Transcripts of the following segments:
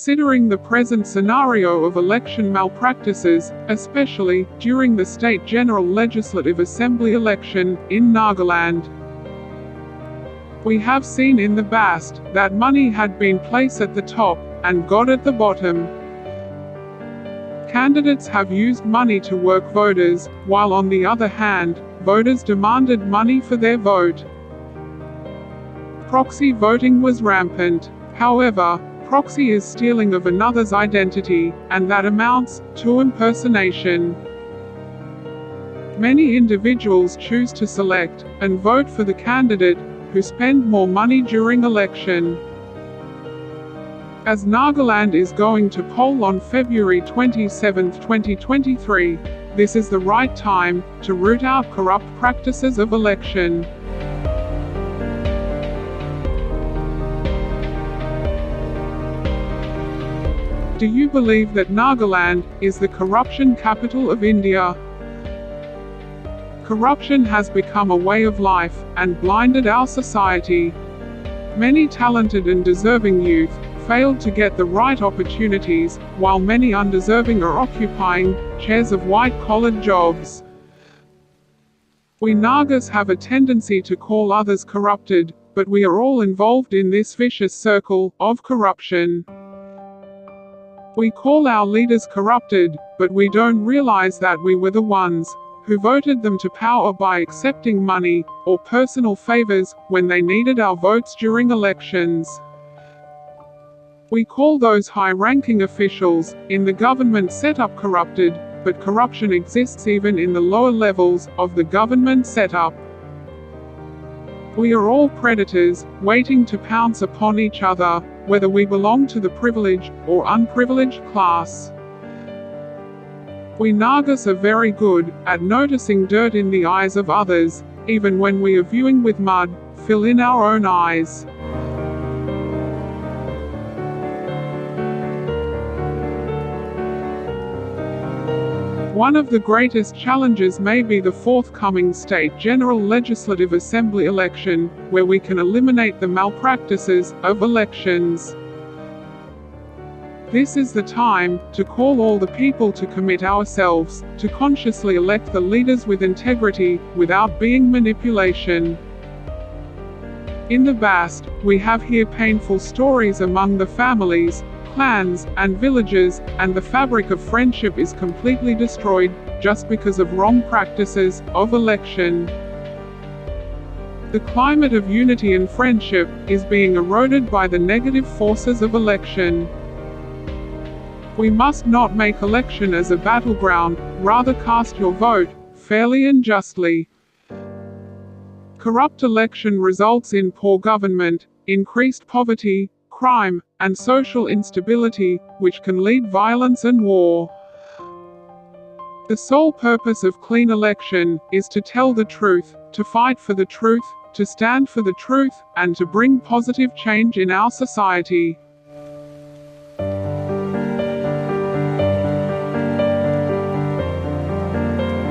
Considering the present scenario of election malpractices, especially during the State General Legislative Assembly election in Nagaland, we have seen in the past that money had been placed at the top and God at the bottom. Candidates have used money to work voters, while on the other hand, voters demanded money for their vote. Proxy voting was rampant. However, proxy is stealing of another's identity, and that amounts to impersonation. Many individuals choose to select and vote for the candidate who spend more money during election. As Nagaland is going to poll on February 27, 2023, this is the right time to root out corrupt practices of election. Do you believe that Nagaland is the corruption capital of India? Corruption has become a way of life and blinded our society. Many talented and deserving youth failed to get the right opportunities, while many undeserving are occupying chairs of white-collared jobs. We Nagas have a tendency to call others corrupted, but we are all involved in this vicious circle of corruption. We call our leaders corrupted, but we don't realize that we were the ones who voted them to power by accepting money or personal favors when they needed our votes during elections. We call those high-ranking officials in the government setup corrupted, but corruption exists even in the lower levels of the government setup. We are all predators, waiting to pounce upon each other, whether we belong to the privileged or unprivileged class. We Nagas are very good at noticing dirt in the eyes of others, even when we are viewing with mud fill in our own eyes. One of the greatest challenges may be the forthcoming State General Legislative Assembly election, where we can eliminate the malpractices of elections. This is the time to call all the people to commit ourselves to consciously elect the leaders with integrity, without being manipulation. In the past, we have heard painful stories among the families, clans, and villages, and the fabric of friendship is completely destroyed just because of wrong practices of election. The climate of unity and friendship is being eroded by the negative forces of election. We must not make election as a battleground, rather cast your vote fairly and justly. Corrupt election results in poor government, increased poverty, crime, and social instability, which can lead violence and war. The sole purpose of clean election is to tell the truth, to fight for the truth, to stand for the truth, and to bring positive change in our society.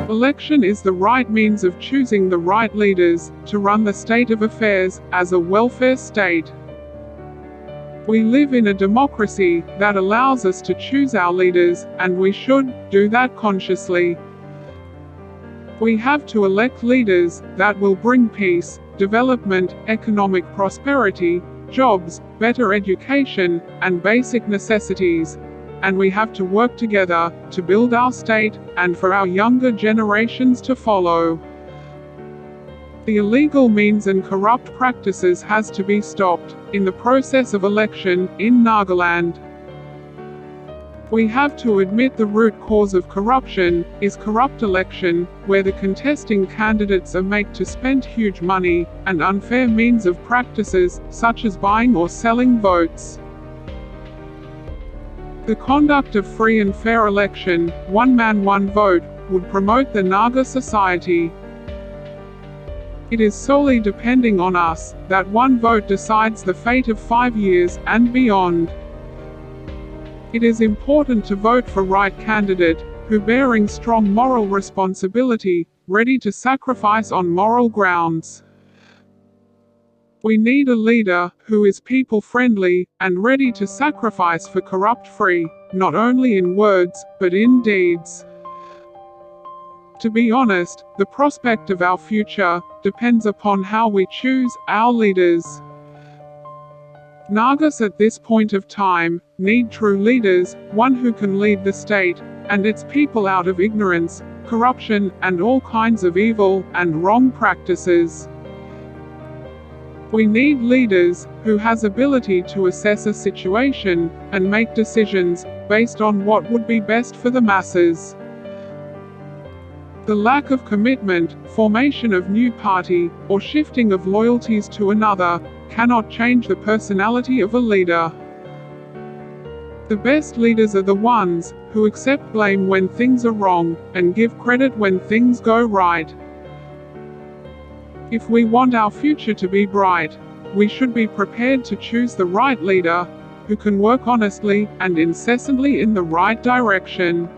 Election is the right means of choosing the right leaders to run the state of affairs as a welfare state. We live in a democracy that allows us to choose our leaders, and we should do that consciously. We have to elect leaders that will bring peace, development, economic prosperity, jobs, better education, and basic necessities. And we have to work together to build our state, and for our younger generations to follow. The illegal means and corrupt practices has to be stopped in the process of election in Nagaland. We have to admit the root cause of corruption is corrupt election, where the contesting candidates are made to spend huge money, and unfair means of practices, such as buying or selling votes. The conduct of free and fair election, one man one vote, would promote the Naga society. It is solely depending on us that one vote decides the fate of 5 years and beyond. It is important to vote for right candidate, who bearing strong moral responsibility, ready to sacrifice on moral grounds. We need a leader who is people-friendly and ready to sacrifice for corrupt-free, not only in words, but in deeds. To be honest, the prospect of our future depends upon how we choose our leaders. Nagas at this point of time need true leaders, one who can lead the state and its people out of ignorance, corruption, and all kinds of evil and wrong practices. We need leaders who has ability to assess a situation and make decisions based on what would be best for the masses. The lack of commitment, formation of new party, or shifting of loyalties to another cannot change the personality of a leader. The best leaders are the ones who accept blame when things are wrong and give credit when things go right. If we want our future to be bright, we should be prepared to choose the right leader who can work honestly and incessantly in the right direction.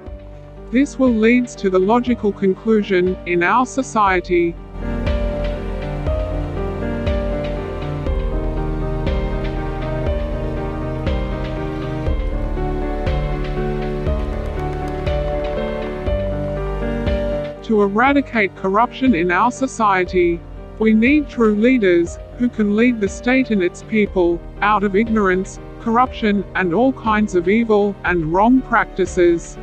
This will lead to the logical conclusion in our society. To eradicate corruption in our society, we need true leaders who can lead the state and its people out of ignorance, corruption, and all kinds of evil and wrong practices.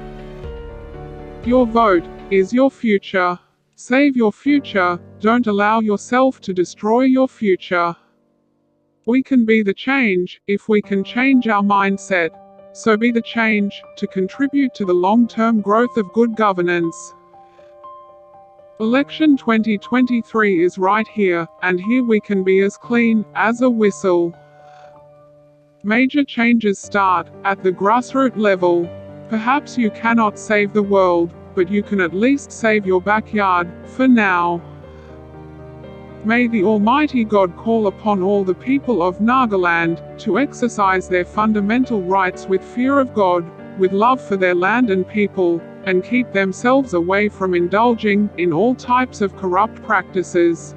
Your vote is your future. Save your future, don't allow yourself to destroy your future. We can be the change if we can change our mindset. So be the change to contribute to the long-term growth of good governance. Election 2023 is right here, and here we can be as clean as a whistle. Major changes start at the grassroots level. Perhaps you cannot save the world, but you can at least save your backyard, for now. May the Almighty God call upon all the people of Nagaland to exercise their fundamental rights with fear of God, with love for their land and people, and keep themselves away from indulging in all types of corrupt practices.